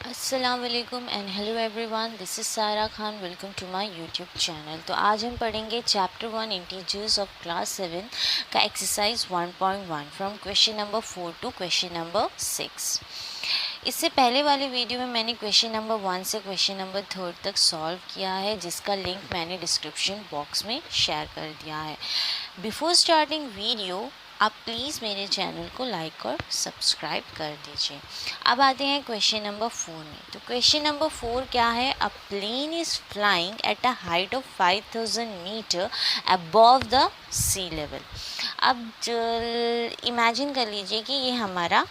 अस्सलाम वालेकुम and hello everyone, this is Sara Khan. Welcome to my YouTube channel. तो आज हम पढ़ेंगे चैप्टर 1 इंटीजर्स ऑफ क्लास 7 का exercise 1.1 from question number 4 to question number 6। इससे पहले वाले वीडियो में मैंने क्वेश्चन नंबर 1 से क्वेश्चन नंबर 3 तक सॉल्व किया है, जिसका लिंक मैंने डिस्क्रिप्शन बॉक्स में शेयर कर दिया है। बिफोर स्टार्टिंग वीडियो आप प्लीज़ मेरे चैनल को लाइक और सब्सक्राइब कर दीजिए। अब आते हैं क्वेश्चन नंबर 4 में। तो क्वेश्चन नंबर 4 क्या है? A plane is flying at a height of 5000 metre above the sea level. अब इमेजिन कर लीजिए कि ये हमारा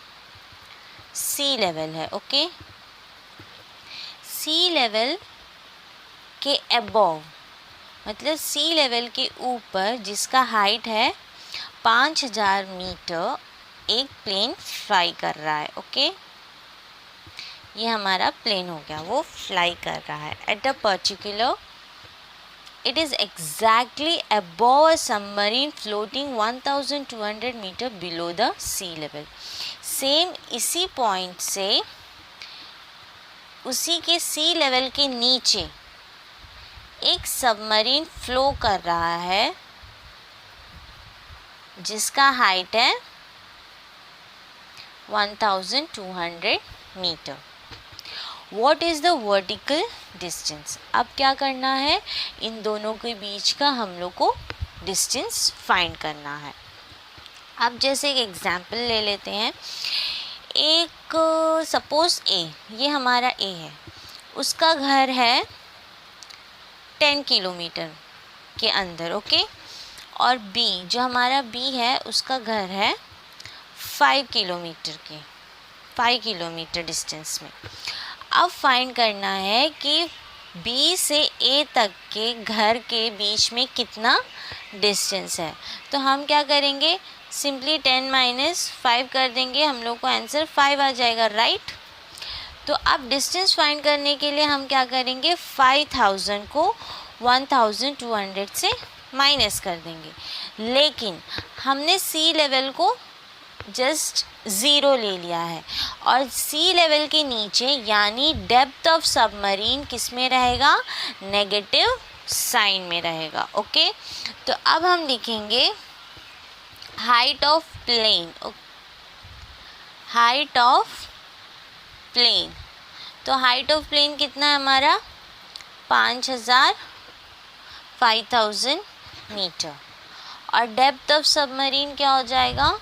सी लेवल है। ओके, सी लेवल के अबव मतलब सी लेवल के ऊपर जिसका हाइट है 5000 मीटर, एक प्लेन फ्लाई कर रहा है। ओके, ये हमारा प्लेन हो गया, वो फ्लाई कर रहा है at a particular, it is exactly above a submarine floating 1200 metre below the sea level. Same इसी पॉइंट से उसी के सी लेवल के नीचे एक सबमरीन फ्लो कर रहा है जिसका हाइट है 1200 metre. What is the vertical distance? अब क्या करना है, इन दोनों के बीच का हम लोग को डिस्टेंस फाइंड करना है। अब जैसे एक एग्जांपल ले लेते हैं। एक सपोज ए, ये हमारा ए है, उसका घर है 10 किलोमीटर के अंदर। ओके, और बी, जो हमारा बी है, उसका घर है 5 किलोमीटर डिस्टेंस में। अब फाइंड करना है कि बी से ए तक के घर के बीच में कितना डिस्टेंस है। तो हम क्या करेंगे, सिंपली 10 माइनस 5 कर देंगे, हम लोग को आंसर 5 आ जाएगा, राइट। तो अब डिस्टेंस फाइंड करने के लिए हम क्या करेंगे, 5000 को 1200 से माइनस कर देंगे। लेकिन हमने सी लेवल को जस्ट 0 ले लिया है, और सी लेवल के नीचे यानी डेप्थ ऑफ सबमरीन किस में रहेगा, नेगेटिव साइन में रहेगा। ओके, तो अब हम लिखेंगे height of plane. Height of plane, तो हाइट ऑफ प्लेन कितना है हमारा, 5000 मीटर, और डेप्थ ऑफ सबमरीन क्या हो जाएगा,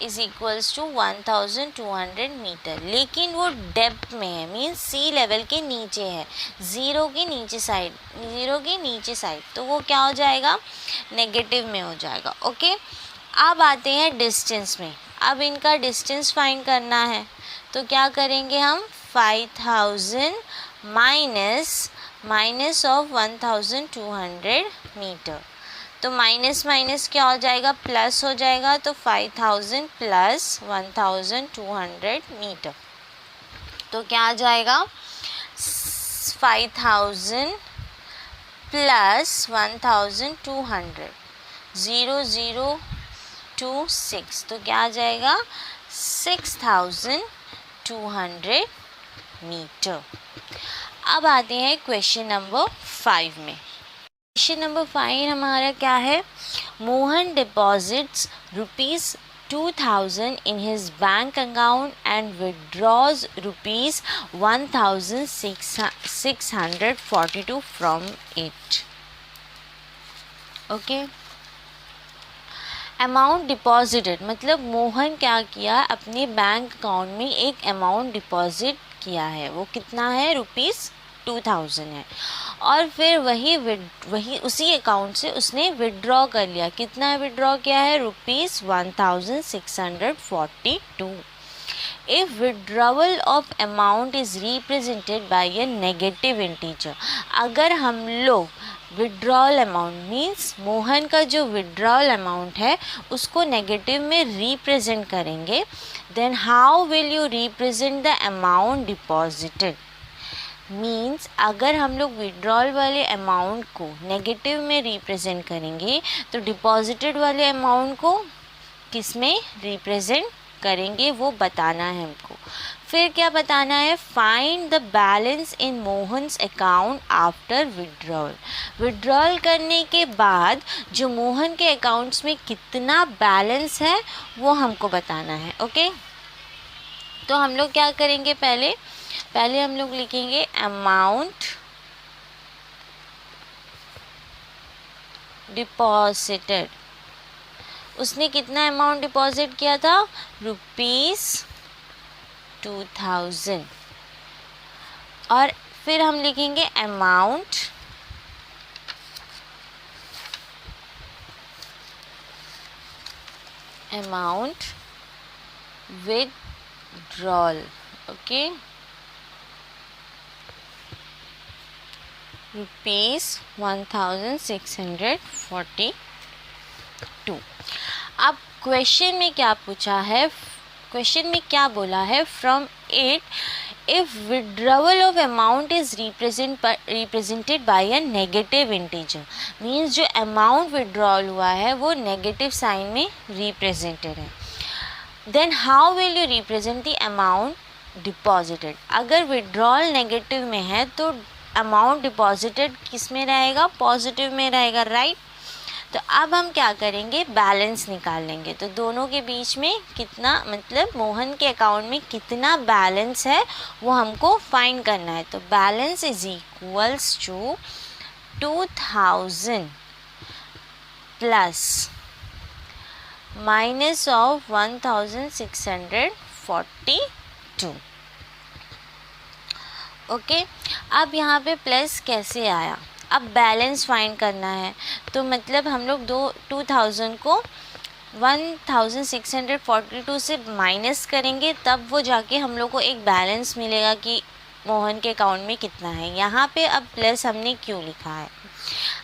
इज इक्वल्स टू 1200 मीटर। लेकिन वो डेप्थ में है, मीन्स सी लेवल के नीचे है, ज़ीरो के नीचे साइड, तो वो क्या हो जाएगा, नेगेटिव में हो जाएगा। ओके, अब आते हैं डिस्टेंस में। अब इनका डिस्टेंस फाइंड करना है, तो क्या करेंगे हम, 5000 माइनस ऑफ 1200 मीटर, तो माइनस माइनस क्या हो जाएगा, प्लस हो जाएगा। तो 5000 प्लस 1200 मीटर, तो क्या आ जाएगा, 5000 प्लस 1200, 0026, तो क्या आ जाएगा, 6200 मीटर। अब आते हैं क्वेश्चन नंबर 5 में। क्वेश्चन नंबर 5 हमारा क्या है, Mohan deposits ₹2000 in his bank account and withdraws ₹1642 from it. Okay, amount deposited मतलब मोहन क्या किया, अपने बैंक अकाउंट में एक अमाउंट डिपॉजिट किया है, वो कितना है, ₹2000 है, और फिर वही उसी अकाउंट से उसने विड्रॉ कर लिया। कितना विड्रॉ किया है, ₹1642। If withdrawal of amount is represented by a negative integer, अगर हम लोग विड्रॉल अमाउंट मीन्स मोहन का जो विड्रॉल अमाउंट है उसको नेगेटिव में रिप्रेजेंट करेंगे, then how will you represent the amount deposited. Means अगर हम लोग विड्रॉल वाले अमाउंट को नेगेटिव में रिप्रेजेंट करेंगे तो डिपॉजिटेड वाले अमाउंट को किस में रिप्रेजेंट करेंगे वो बताना है हमको। फिर क्या बताना है, find the balance in Mohan's account after withdrawal. Withdrawal करने के बाद जो मोहन के अकाउंट्स में कितना बैलेंस है वो हमको बताना है। ओके, तो हम लोग क्या करेंगे, पहले हम लोग लिखेंगे अमाउंट डिपॉजिटेड। उसने कितना अमाउंट डिपॉजिट किया था, ₹2000। और फिर हम लिखेंगे अमाउंट विथड्रॉल। ओके, ₹1642। अब क्वेश्चन में क्या पूछा है, क्वेश्चन में क्या बोला है, from it if withdrawal of amount is represented by a negative integer, means जो अमाउंट विड्रॉल हुआ है वो नेगेटिव साइन में रिप्रेजेंटेड है, then how will you represent the amount deposited. अगर विड्रॉल नेगेटिव में है तो अमाउंट डिपॉजिटेड किस में रहेगा, पॉजिटिव में रहेगा, राइट। तो अब हम क्या करेंगे, बैलेंस निकाल लेंगे। तो दोनों के बीच में कितना, मतलब मोहन के अकाउंट में कितना बैलेंस है वो हमको फाइंड करना है। तो balance is equals to 2000 plus minus of 1642। Okay, अब यहाँ पे प्लस कैसे आया, अब बैलेंस फाइंड करना है। तो मतलब हम लोग 2000 को 1642 से माइनस करेंगे, तब वो जाके हम लोग को एक बैलेंस मिलेगा कि मोहन के अकाउंट में कितना है। यहाँ पे अब प्लस हमने क्यों लिखा है,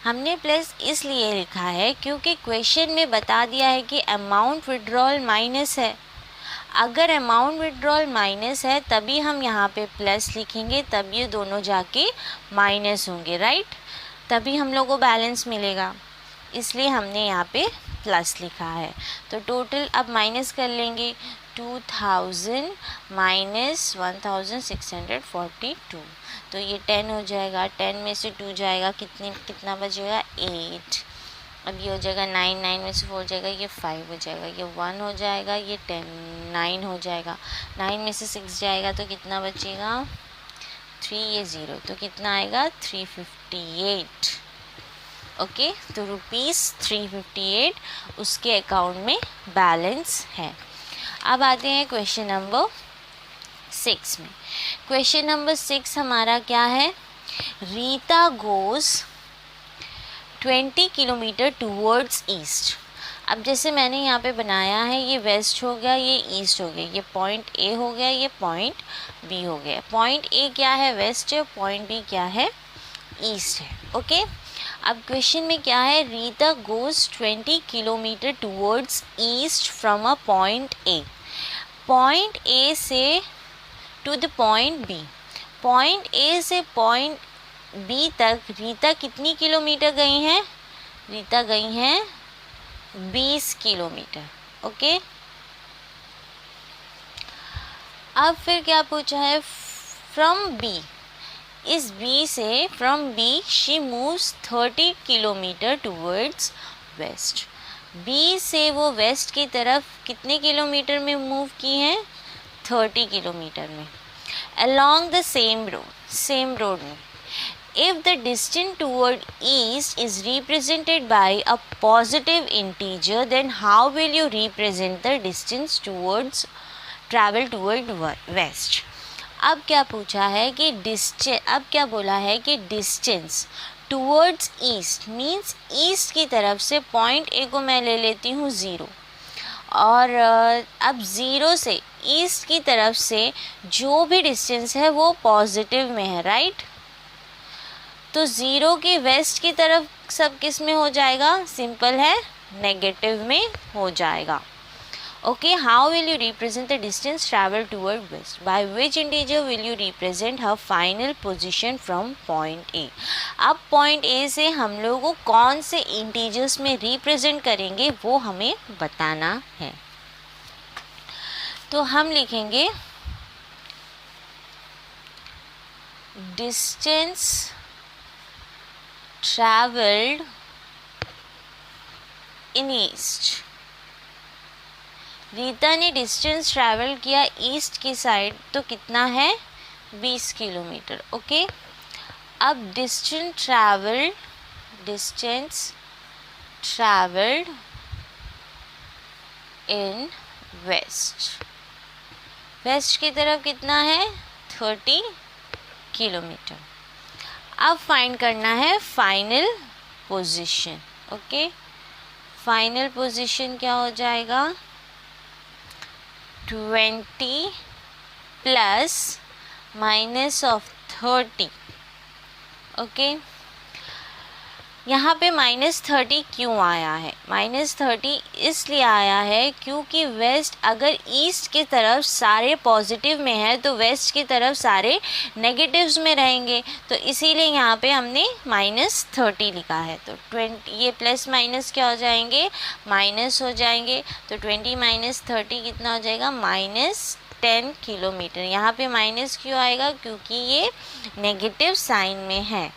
हमने प्लस इसलिए लिखा है क्योंकि क्वेश्चन में बता दिया है कि अमाउंट विड्रॉल माइनस है। अगर अमाउंट विड्रॉल माइनस है तभी हम यहाँ पे प्लस लिखेंगे, तब ये दोनों जाके माइनस होंगे, राइट, तभी हम लोग को बैलेंस मिलेगा, इसलिए हमने यहाँ पे प्लस लिखा है। तो टोटल अब माइनस कर लेंगे, 2000 माइनस 1642, तो ये 10 हो जाएगा, 10 में से 2 जाएगा, कितना बचेगा, 8। अब ये हो जाएगा 9, 9 में से 4 जाएगा, ये 5 हो जाएगा, ये 1 हो जाएगा, ये 10, 9 हो जाएगा, 9 में से 6 जाएगा तो कितना बचेगा, 3, ये 0, तो कितना आएगा, 358। ओके, तो ₹358 उसके अकाउंट में बैलेंस है। अब आते हैं क्वेश्चन नंबर 6 में। क्वेश्चन नंबर 6 हमारा क्या है, Rita goes 20 kilometre towards east. अब जैसे मैंने यहाँ पे बनाया है, ये वेस्ट हो गया, ये ईस्ट हो गया, ये पॉइंट ए हो गया, ये पॉइंट बी हो गया। पॉइंट ए क्या है, वेस्ट है, पॉइंट बी क्या है, ईस्ट है। ओके, अब क्वेश्चन में क्या है, Rita goes 20 kilometre towards east from a point A. Point A से to the point B, point A से पॉइंट बी तक रीता कितनी किलोमीटर गई हैं, रीता गई हैं 20 किलोमीटर। ओके, अब फिर क्या पूछा है, फ्रॉम बी, इस बी से, from B she moves 30 kilometre towards west. B से वो वेस्ट की तरफ कितने किलोमीटर में मूव की हैं, 30 किलोमीटर में, along the same road में। If the distance toward east is represented by a positive integer, then how will you represent the distance towards travel toward west? अब क्या पूछा है कि अब क्या बोला है कि distance towards east means east की तरफ से पॉइंट ए को मैं ले लेती हूँ 0, और अब 0 से ईस्ट की तरफ से जो भी डिस्टेंस है वो पॉजिटिव में है, राइट। तो 0 के वेस्ट की तरफ सब किस में हो जाएगा, सिंपल है, नेगेटिव में हो जाएगा। Okay, how will you represent the distance travel toward west, by which integer will you represent her final position from point A. अब पॉइंट ए से हम लोग को कौन से इंटीजर्स में रिप्रेजेंट करेंगे वो हमें बताना है। तो हम लिखेंगे distance travelled in east. Rita ने डिस्टेंस ट्रैवल किया ईस्ट की साइड, तो कितना है 20 किलोमीटर। ओके, अब distance travelled in west, west की तरफ कितना है 30 किलोमीटर। अब फाइंड करना है final position. Okay, final position क्या हो जाएगा 20 प्लस माइनस ऑफ 30। ओके, यहाँ पे -30 क्यों आया है? -30 इसलिए आया है क्योंकि वेस्ट अगर ईस्ट की तरफ सारे पॉजिटिव में है तो वेस्ट की तरफ सारे नेगेटिव्स में रहेंगे, तो इसीलिए यहाँ पे हमने -30 लिखा है। तो 20, ये प्लस माइनस क्या हो जाएंगे माइनस हो जाएंगे, तो 20 - 30 कितना हो जाएगा -10 किलोमीटर। यहाँ पे माइनस क्यों आएगा? क्योंकि ये नेगेटिव साइन में है।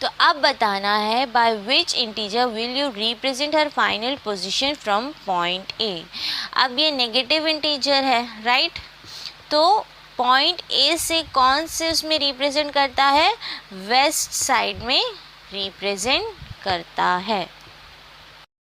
तो अब बताना है bye which integer will you represent her final position from point A. अब ये नेगेटिव इंटीजर है, राइट? तो पॉइंट ए से कौन से उसमें रिप्रेजेंट करता है? वेस्ट साइड में रिप्रेजेंट करता है।